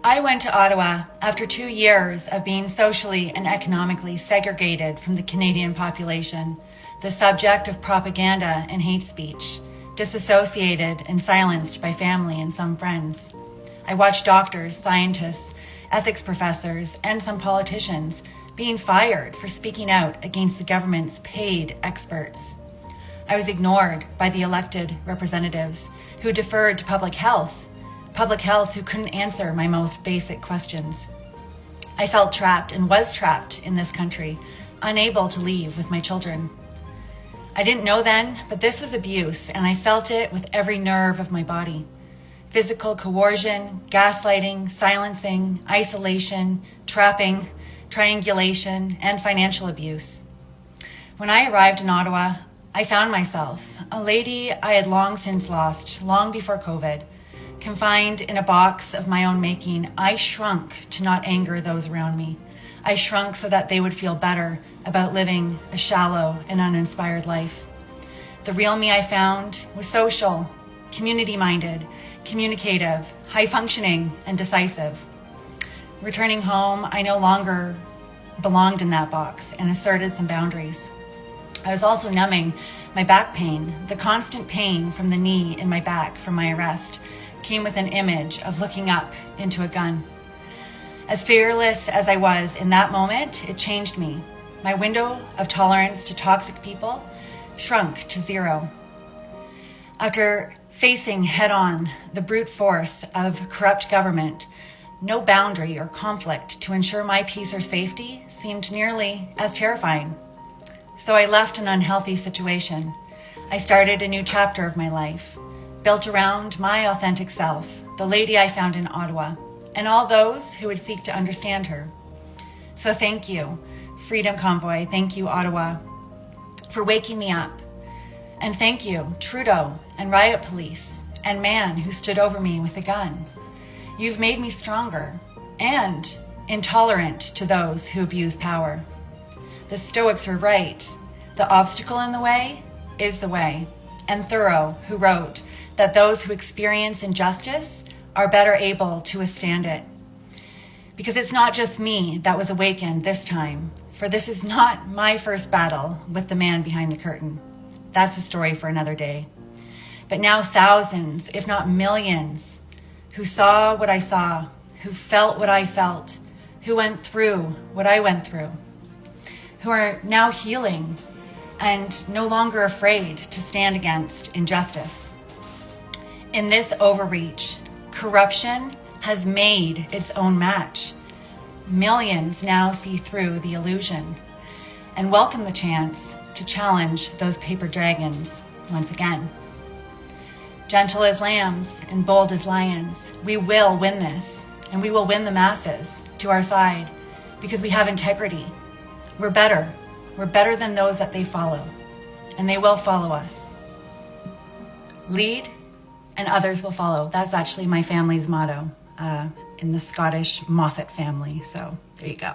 I went to Ottawa after 2 years of being socially and economically segregated from the Canadian population, the subject of propaganda and hate speech, disassociated and silenced by family and some friends. I watched doctors, scientists, ethics professors, and some politicians being fired for speaking out against the government's paid experts. I was ignored by the elected representatives who deferred to public health who couldn't answer my most basic questions. I felt trapped and was trapped in this country, unable to leave with my children. I didn't know then, but this was abuse, and I felt it with every nerve of my body. Physical coercion, gaslighting, silencing, isolation, trapping, triangulation, and financial abuse. When I arrived in Ottawa, I found myself, a lady I had long since lost, long before COVID. Confined in a box of my own making, I shrunk to not anger those around me. I shrunk so that they would feel better about living a shallow and uninspired life. The real me I found was social, community-minded, communicative, high-functioning, and decisive. Returning home, I no longer belonged in that box and asserted some boundaries. I was also numbing my back pain. The constant pain from the knee in my back from my arrest came with an image of looking up into a gun. As fearless as I was in that moment, it changed me. My window of tolerance to toxic people shrunk to zero. After facing head-on the brute force of corrupt government, no boundary or conflict to ensure my peace or safety seemed nearly as terrifying. So I left an unhealthy situation. I started a new chapter of my life, built around my authentic self, the lady I found in Ottawa, and all those who would seek to understand her. So thank you, Freedom Convoy. Thank you, Ottawa, for waking me up. And thank you, Trudeau and riot police and man who stood over me with a gun. You've made me stronger and intolerant to those who abuse power. The Stoics were right. The obstacle in the way is the way. And Thoreau, who wrote that those who experience injustice are better able to withstand it. Because it's not just me that was awakened this time, for this is not my first battle with the man behind the curtain. That's a story for another day. But now thousands, if not millions, who saw what I saw, who felt what I felt, who went through what I went through, who are now healing and no longer afraid to stand against injustice. In this overreach, corruption has made its own match. Millions now see through the illusion and welcome the chance to challenge those paper dragons once again. Gentle as lambs and bold as lions, we will win this, and we will win the masses to our side because we have integrity. We're better. We're better than those that they follow, and they will follow us. Lead, and others will follow. That's actually my family's motto in the Scottish Moffat family. So there you go.